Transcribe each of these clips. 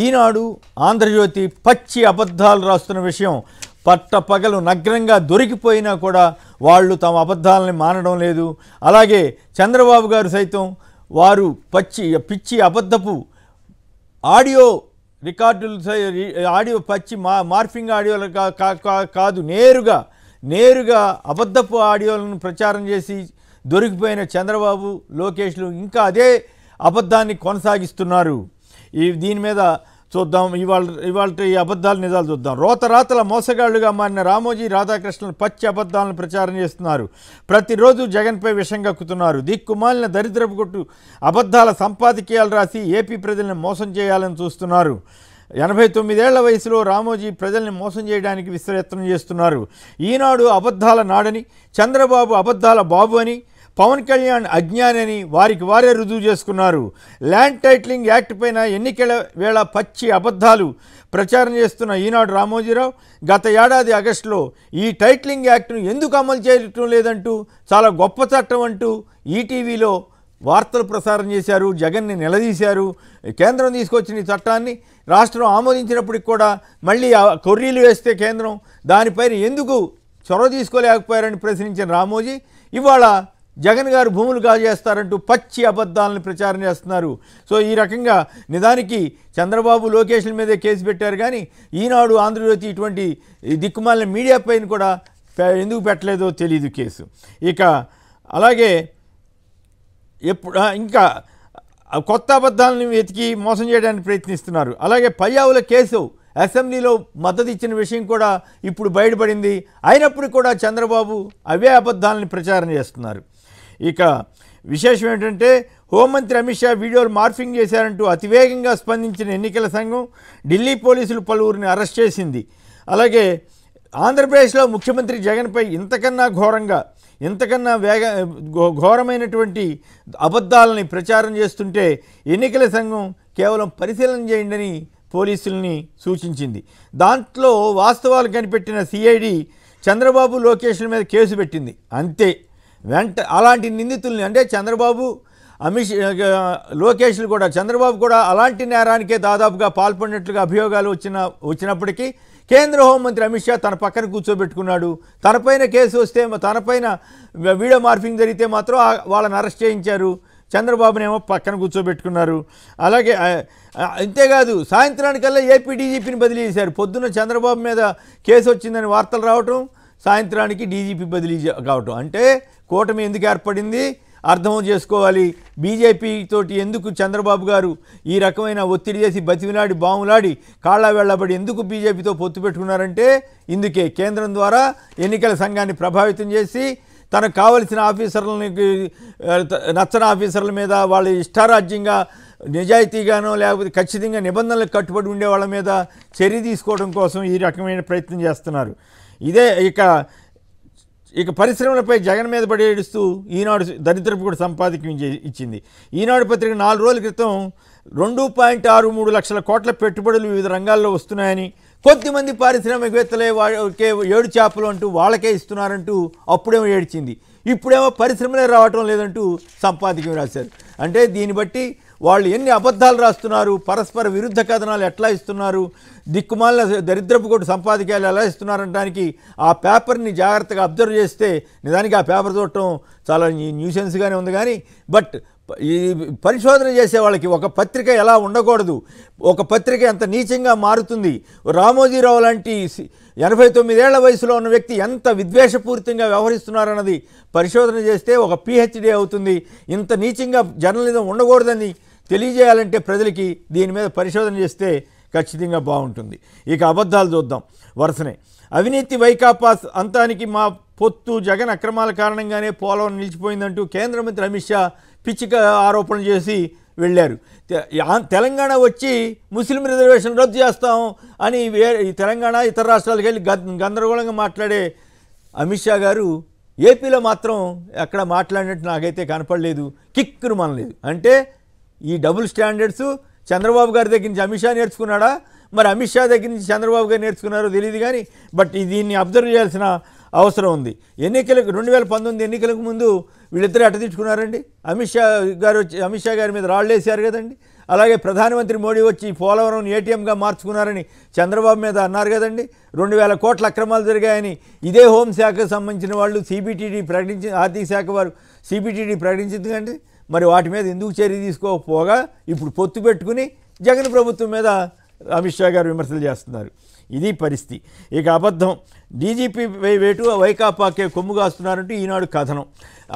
ఈనాడు ఆంధ్రజ్యోతి పచ్చి అబద్ధాలు రాస్తున్న విషయం పట్టపగలు నగ్నంగా దొరికిపోయినా కూడా వాళ్ళు తమ అబద్ధాలని మానడం లేదు. అలాగే చంద్రబాబు గారు సైతం వారు పిచ్చి అబద్ధపు ఆడియో రికార్డులు ఆడియో మార్ఫింగ్ ఆడియోలు కాదు, నేరుగా అబద్ధపు ఆడియోలను ప్రచారం చేసి దొరికిపోయిన చంద్రబాబు లోకేష్లు ఇంకా అదే అబద్ధాన్ని కొనసాగిస్తున్నారు. దీని మీద చూద్దాం, ఇవాళ ఈ అబద్ధాల నిజాలు చూద్దాం. రోతరాతల మోసగాళ్లుగా మారిన రామోజీ రాధాకృష్ణన్ పచ్చి అబద్ధాలను ప్రచారం చేస్తున్నారు. ప్రతిరోజు జగన్పై విషం కక్కుతున్నారు. దిక్కుమాలిన దరిద్రపు కొట్టు అబద్ధాల సంపాదకీయాలు రాసి ఏపీ ప్రజల్ని మోసం చేయాలని చూస్తున్నారు. 89 ఏళ్ల వయసులో రామోజీ ప్రజల్ని మోసం చేయడానికి విశ్వయత్నం చేస్తున్నారు. ఈనాడు అబద్ధాల నాడని, చంద్రబాబు అబద్ధాల బాబు అని, పవన్ కళ్యాణ్ అజ్ఞాని అని వారే రుజువు చేసుకున్నారు. ల్యాండ్ టైటిలింగ్ యాక్ట్ పైన ఎన్నికల వేళ పచ్చి అబద్ధాలు ప్రచారం చేస్తున్న ఈనాడు రామోజీరావు గత ఏడాది ఆగస్టులో ఈ టైటిలింగ్ యాక్ట్ను ఎందుకు అమలు చేయటం లేదంటూ చాలా గొప్ప చట్టం అంటూ ఈటీవీలో వార్తలు ప్రసారం చేశారు. జగన్ని నిలదీశారు. కేంద్రం తీసుకొచ్చిన ఈ చట్టాన్ని రాష్ట్రం ఆమోదించినప్పటికి కూడా మళ్ళీ కొర్రీలు వేస్తే కేంద్రం దానిపైన ఎందుకు చొరవ తీసుకోలేకపోయారని ప్రశ్నించిన రామోజీ ఇవాళ జగన్ గారు భూములు కాజేస్తారంటూ పచ్చి అబద్ధాలను ప్రచారం చేస్తున్నారు. సో ఈ రకంగా నిజానికి చంద్రబాబు లోకేష్ల మీదే కేసు పెట్టారు, కానీ ఈనాడు ఆంధ్రజ్యోతి ఇటువంటి దిక్కుమాలిన మీడియా పైన కూడా ఎందుకు పెట్టలేదో తెలియదు కేసు. ఇక అలాగే ఇంకా కొత్త అబద్ధాలను వెతికి మోసం చేయడానికి ప్రయత్నిస్తున్నారు. అలాగే పయ్యావుల కేసు అసెంబ్లీలో మద్దతు ఇచ్చిన విషయం కూడా ఇప్పుడు బయటపడింది. అయినప్పుడు కూడా చంద్రబాబు అవే అబద్ధాలని ప్రచారం చేస్తున్నారు. ఇక విశేషం ఏంటంటే హోంమంత్రి అమిత్ షా వీడియోలు మార్ఫింగ్ చేశారంటూ అతివేగంగా స్పందించిన ఎన్నికల సంఘం ఢిల్లీ పోలీసులు పలువురిని అరెస్ట్ చేసింది. అలాగే ఆంధ్రప్రదేశ్లో ముఖ్యమంత్రి జగన్పై ఇంతకన్నా ఘోరమైనటువంటి అబద్ధాలని ప్రచారం చేస్తుంటే ఎన్నికల సంఘం కేవలం పరిశీలన చేయండి పోలీసుల్ని సూచించింది. దాంట్లో వాస్తవాలు కనిపెట్టిన సిఐడి చంద్రబాబు లోకేష్ల మీద కేసు పెట్టింది. అంతే, అలాంటి నిందితుల్ని అంటే చంద్రబాబు లోకేష్లు కూడా చంద్రబాబు కూడా అలాంటి నేరానికే దాదాపుగా పాల్పడినట్లుగా అభియోగాలు వచ్చినప్పటికీ కేంద్ర హోంమంత్రి అమిత్ షా తన పక్కన కూర్చోబెట్టుకున్నాడు. తనపైన కేసు వస్తే, తనపైన వీడియో మార్ఫింగ్ జరిగితే మాత్రం వాళ్ళని అరెస్ట్ చేయించారు. చంద్రబాబునేమో పక్కన కూర్చోబెట్టుకున్నారు. అలాగే అంతేకాదు సాయంత్రానికల్లా ఏపీ డీజీపీని బదిలీ చేశారు. పొద్దున్న చంద్రబాబు మీద కేసు వచ్చిందని వార్తలు రావటం, సాయంత్రానికి డీజీపీ బదిలీ కావటం. అంటే కూటమి ఎందుకు ఏర్పడింది అర్థం చేసుకోవాలి. బీజేపీ తోటి ఎందుకు చంద్రబాబు గారు ఈ రకమైన ఒత్తిడి చేసి బతిమిలాడి బాములాడి కాళ్ళ వెళ్ళబడి ఎందుకు బీజేపీతో పొత్తు పెట్టుకున్నారంటే ఇందుకే. కేంద్రం ద్వారా ఎన్నికల సంఘాన్ని ప్రభావితం చేసి తనకు కావలసిన ఆఫీసర్లని నచ్చని ఆఫీసర్ల మీద వాళ్ళ ఇష్టారాజ్యంగా నిజాయితీగానో లేకపోతే ఖచ్చితంగా నిబంధనలకు కట్టుబడి ఉండే వాళ్ళ మీద చర్య తీసుకోవడం కోసం ఈ రకమైన ప్రయత్నం చేస్తున్నారు. ఇదే ఇక పరిశ్రమలపై జగన్ మీద పడి ఏడుస్తూ ఈనాడు దరిద్రపు కూడా సంపాదకం ఇచ్చింది. ఈనాడు పత్రిక 4 రోజుల క్రితం 2.63 లక్షల కోట్ల పెట్టుబడులు వివిధ రంగాల్లో వస్తున్నాయని, కొద్దిమంది పారిశ్రామికవేత్తలే వాళ్ళకే 7 చేపలు అంటూ వాళ్ళకే ఇస్తున్నారంటూ అప్పుడేమో ఏడ్చింది. ఇప్పుడేమో పరిశ్రమలే రావటం లేదంటూ సంపాదకం రాశారు. అంటే దీన్ని బట్టి వాళ్ళు ఎన్ని అబద్ధాలు రాస్తున్నారు, పరస్పర విరుద్ధ కథనాలు ఎట్లా ఇస్తున్నారు, దిక్కుమాల దరిద్రపు కొట్టు సంపాదకీయాలు ఎలా ఇస్తున్నారనడానికి ఆ పేపర్ని జాగ్రత్తగా అబ్జర్వ్ చేస్తే నిజానికి ఆ పేపర్ చూడటం చాలా న్యూసెన్స్గానే ఉంది. కానీ బట్ ఈ పరిశోధన చేసే వాళ్ళకి ఒక పత్రిక ఎలా ఉండకూడదు, ఒక పత్రిక ఎంత నీచంగా మారుతుంది, రామోజీరావు లాంటి 89 ఏళ్ల వయసులో ఉన్న వ్యక్తి ఎంత విద్వేషపూరితంగా వ్యవహరిస్తున్నారన్నది పరిశోధన చేస్తే ఒక PhD అవుతుంది. ఇంత నీచంగా జర్నలిజం ఉండకూడదని తెలియజేయాలంటే ప్రజలకి దీని మీద పరిశోధన చేస్తే ఖచ్చితంగా బాగుంటుంది. ఇక అబద్ధాలు చూద్దాం వరుసనే. అవినీతి వైకాపా అంతానికి మా పొత్తు, జగన్ అక్రమాల కారణంగానే పోలవరం నిలిచిపోయిందంటూ కేంద్ర మంత్రి అమిత్ షా పిచ్చిక ఆరోపణలు చేసి వెళ్ళారు. తెలంగాణ వచ్చి ముస్లిం రిజర్వేషన్ రద్దు చేస్తాం అని తెలంగాణ ఇతర రాష్ట్రాలకు వెళ్ళి గందరగోళంగా మాట్లాడే అమిత్ షా గారు ఏపీలో మాత్రం ఎక్కడ మాట్లాడినట్టు నాకైతే కనపడలేదు, కిక్కును మనలేదు. అంటే ఈ డబుల్ స్టాండర్డ్స్ చంద్రబాబు గారి దగ్గర నుంచి అమిత్ షా నేర్చుకున్నాడా, మరి అమిత్ షా దగ్గర నుంచి చంద్రబాబు గారు నేర్చుకున్నారో తెలియదు. కానీ బట్ దీన్ని అబ్జర్వ్ చేయాల్సిన అవసరం ఉంది. ఎన్నికలకు 2019 ఎన్నికలకు ముందు వీళ్ళిద్దరూ ఎట్ట తిట్టుకున్నారండి? అమిత్ షా గారి మీద రాళ్ళేశారు కదండి. అలాగే ప్రధానమంత్రి మోడీ వచ్చి పోలవరం ఏటీఎంగా మార్చుకున్నారని చంద్రబాబు మీద అన్నారు కదండి. 2000 కోట్ల అక్రమాలు జరిగాయని ఇదే హోంశాఖకు సంబంధించిన వాళ్ళు ఆర్థిక శాఖ వారు సిబిటిడి ప్రకటించింది కండి. మరి వాటి మీద ఎందుకు చర్య తీసుకోకపోగా ఇప్పుడు పొత్తు పెట్టుకుని జగన్ ప్రభుత్వం మీద అమిత్ షా గారు విమర్శలు చేస్తున్నారు. ఇది పరిస్థితి. ఇక అబద్ధం, డీజీపీ వేటు వైకాపాకే కొమ్ము కాస్తున్నారంటూ ఈనాడు కథనం.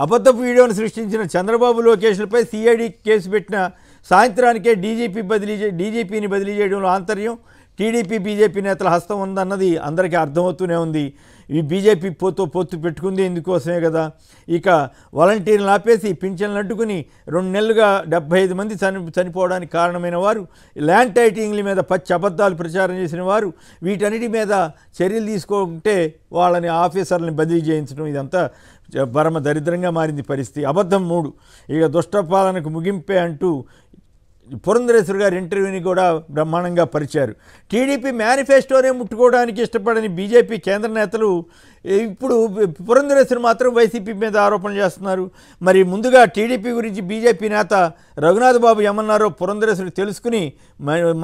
అబద్ధపు వీడియోను సృష్టించిన చంద్రబాబు లోకేష్లపై సిఐడి కేసు పెట్టిన సాయంత్రానికే డీజీపీని బదిలీ చేయడంలో ఆంతర్యం, టీడీపీ బీజేపీ నేతల హస్తం ఉందన్నది అందరికీ అర్థమవుతూనే ఉంది. ఈ బీజేపీ పొత్తు పెట్టుకుంది ఇందుకోసమే కదా. ఇక వాలంటీర్లను ఆపేసి పింఛన్లు అడ్డుకుని 2 నెలలుగా 75 మంది చనిపోవడానికి కారణమైన వారు, ల్యాండ్ టైటింగ్ల మీద పచ్చి అబద్ధాలు ప్రచారం చేసిన వారు, వీటన్నిటి మీద చర్యలు తీసుకుంటే వాళ్ళని ఆఫీసర్లని బదిలీ చేయించడం, ఇదంతా పరమ దరిద్రంగా మారింది పరిస్థితి. అబద్ధం 3, ఇక దుష్టపాలనకు ముగింపే అంటూ పురంధరేశ్వరి గారి ఇంటర్వ్యూని కూడా బ్రహ్మాండంగా పరిచారు. టీడీపీ మేనిఫెస్టోనే ముట్టుకోవడానికి ఇష్టపడని బీజేపీ కేంద్ర నేతలు ఇప్పుడు పురంధరేశ్వరి మాత్రం వైసీపీ మీద ఆరోపణలు చేస్తున్నారు. మరి ముందుగా టీడీపీ గురించి బీజేపీ నేత రఘునాథ్ బాబు ఏమన్నారో పురంధరేశ్వరి తెలుసుకుని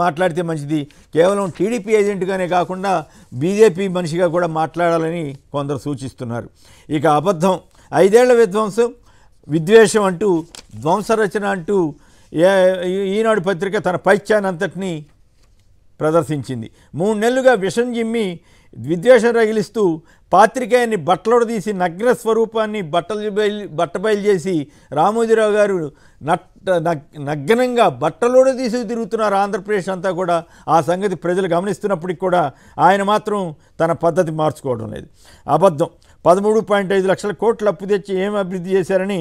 మాట్లాడితే మంచిది. కేవలం టీడీపీ ఏజెంట్గానే కాకుండా బీజేపీ మనిషిగా కూడా మాట్లాడాలని కొందరు సూచిస్తున్నారు. ఇక అబద్ధం, 5 ఏళ్ల విద్వేషం అంటూ ధ్వంసరచన అంటూ ఈనాడు పత్రిక తన పైత్యాన్ని అంతటినీ ప్రదర్శించింది. 3 నెలలుగా విషం జిమ్మి విద్వేషం రగిలిస్తూ పాత్రికేయాన్ని బట్టలోడదీసి నగ్న స్వరూపాన్ని బట్టబయలు చేసి రామోజీరావు గారు నగ్నంగా బట్టలోడ తీసి తిరుగుతున్నారు ఆంధ్రప్రదేశ్ అంతా కూడా. ఆ సంగతి ప్రజలు గమనిస్తున్నప్పటికి కూడా ఆయన మాత్రం తన పద్ధతి మార్చుకోవడం లేదు. అబద్ధం, 13.5 లక్షల కోట్లు అప్పు తెచ్చి ఏం అభివృద్ధి చేశారని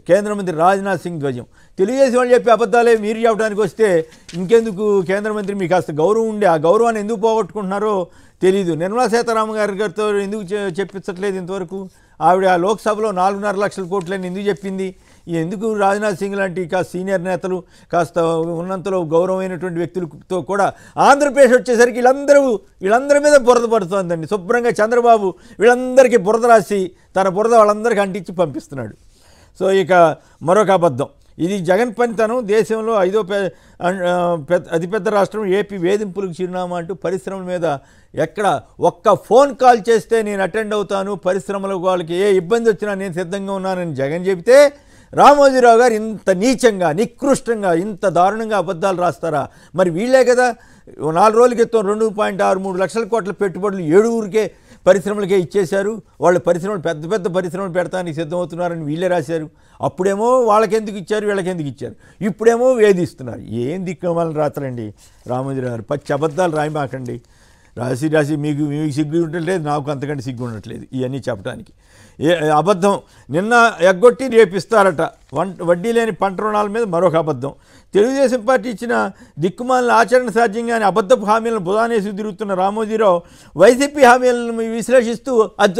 కేంద్ర మంత్రి రాజ్నాథ్ సింగ్ ధ్వజం. తెలుగుదేశం వాళ్ళు చెప్పే అబద్ధాలే మీరు చెప్పడానికి వస్తే ఇంకెందుకు కేంద్ర మంత్రి? మీకు కాస్త గౌరవం ఉండే ఆ గౌరవాన్ని ఎందుకు పోగొట్టుకుంటున్నారో తెలీదు. నిర్మలా సీతారామన్ గారితో ఎందుకు చెప్పించట్లేదు ఇంతవరకు? ఆవిడ ఆ లోక్సభలో 4.5 లక్షల కోట్లని ఎందుకు చెప్పింది? ఎందుకు రాజ్నాథ్ సింగ్ లాంటి కాస్త సీనియర్ నేతలు, కాస్త ఉన్నంతలో గౌరవమైనటువంటి వ్యక్తులతో కూడా ఆంధ్రప్రదేశ్ వచ్చేసరికి వీళ్ళందరి మీద బురద పడుతుందండి. శుభ్రంగా చంద్రబాబు వీళ్ళందరికీ బురద రాసి తన బురద వాళ్ళందరికీ అంటించి పంపిస్తున్నాడు. సో ఇక మరొక అబద్ధం, ఇది జగన్ పనితనం. దేశంలో 5వ అతిపెద్ద రాష్ట్రం ఏపీ వేధింపులకు చిరునామా అంటూ పరిశ్రమల మీద ఎక్కడ ఒక్క ఫోన్ కాల్ చేస్తే నేను అటెండ్ అవుతాను, పరిశ్రమల వాళ్ళకి ఏ ఇబ్బంది వచ్చినా నేను సిద్ధంగా ఉన్నానని జగన్ చెబితే రామోజీరావు గారు ఇంత నీచంగా, నికృష్టంగా, ఇంత దారుణంగా అబద్ధాలు రాస్తారా? మరి వీళ్ళే కదా 4 రోజుల క్రితం 2.63 లక్షల కోట్ల పెట్టుబడులు 7 పరిశ్రమలకే ఇచ్చేశారు. వాళ్ళు పెద్ద పరిశ్రమలు పెడతానికి సిద్ధమవుతున్నారని వీళ్ళే రాశారు. అప్పుడేమో వాళ్ళకెందుకు ఇచ్చారు, వీళ్ళకెందుకు ఇచ్చారు, ఇప్పుడేమో వేధిస్తున్నారు. ఏం దిక్కుమాలని రాత్రండి రామోజీరావు గారు. పచ్చి అబద్ధాలు రాయమాకండి. రాసి మీకు సిగ్గు ఉండట్లేదు, నాకు అంతకంటే సిగ్గు ఉండట్లేదు ఇవన్నీ చెప్పడానికి. అబద్ధం, నిన్న ఎగ్గొట్టి రేపిస్తారట వడ్డీ లేని పంట రుణాల మీద మరొక అబద్ధం. తెలుగుదేశం పార్టీ ఇచ్చిన దిక్కుమాలిన ఆచరణ సాధ్యంగానే అబద్ధపు హామీలను బుధానేసి తిరుగుతున్న రామోజీరావు వైసీపీ హామీలను విశ్లేషిస్తూ అది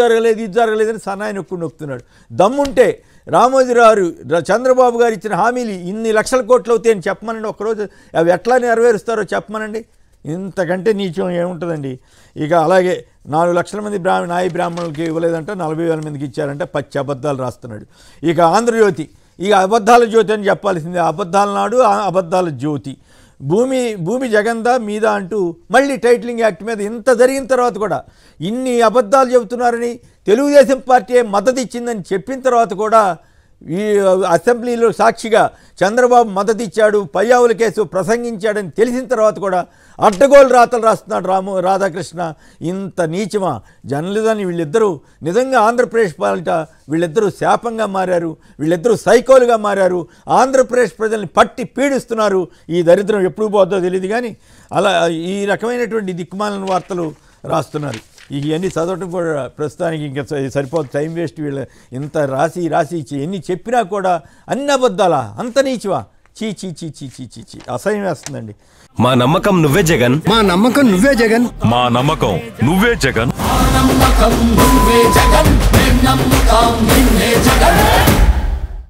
జరగలేదని సన్నాయి నొక్కుతున్నాడు. దమ్ముంటే రామోజీరావు చంద్రబాబు గారు ఇచ్చిన హామీలు ఇన్ని లక్షల కోట్లు అవుతాయని చెప్పమనండి. ఒక్కరోజు అవి ఎట్లా నెరవేరుస్తారో చెప్పమనండి. ఇంతకంటే నీచం ఏముంటుందండి. ఇక అలాగే 4 లక్షల మంది నాయ బ్రాహ్మణులకి ఇవ్వలేదంట, 40,000 మందికి ఇచ్చారంట. పచ్చి అబద్ధాలు రాస్తున్నాడు. ఇక ఆంధ్రజ్యోతి, ఇక అబద్ధాల జ్యోతి అని చెప్పాల్సిందే. అబద్ధాల నాడు అబద్ధాల జ్యోతి. భూమి జగందా మీద అంటూ మళ్ళీ టైటిలింగ్ యాక్ట్ మీద ఇంత జరిగిన తర్వాత కూడా ఇన్ని అబద్ధాలు చెబుతున్నారని, తెలుగుదేశం పార్టీ మద్దతు ఇచ్చిందని చెప్పిన తర్వాత కూడా ఈ అసెంబ్లీలో సాక్షిగా చంద్రబాబు మద్దతు ఇచ్చాడు, పయ్యావుల కేసు ప్రసంగించాడని తెలిసిన తర్వాత కూడా అడ్డగోలు రాతలు రాస్తున్నాడు రాధాకృష్ణ. ఇంత నీచమా జర్నలిజాన్ని? వీళ్ళిద్దరూ నిజంగా ఆంధ్రప్రదేశ్ పాలిట వీళ్ళిద్దరూ శాపంగా మారారు, వీళ్ళిద్దరూ సైకోలుగా మారారు. ఆంధ్రప్రదేశ్ ప్రజల్ని పట్టి పీడిస్తున్నారు. ఈ దరిద్రం ఎప్పుడు పోతుందో తెలియదు కానీ అలా ఈ రకమైనటువంటి దిక్కుమాలిన వార్తలు రాస్తున్నారు. ఇవన్నీ చదవటం కూడా ప్రస్తుతానికి ఇంకా సరిపోదు, టైం వేస్ట్. వీళ్ళు ఇంత రాసి ఎన్ని చెప్పినా కూడా అన్ని అబద్ధాలా? అంత నీచివా? చీ చీ చీ చీ చీ చీ చీ అసహ్యం వేస్తుందండి. మా నమ్మకం నువ్వే జగన్, మా నమ్మకం నువ్వే జగన్, మా నమ్మకం నువ్వే జగన్.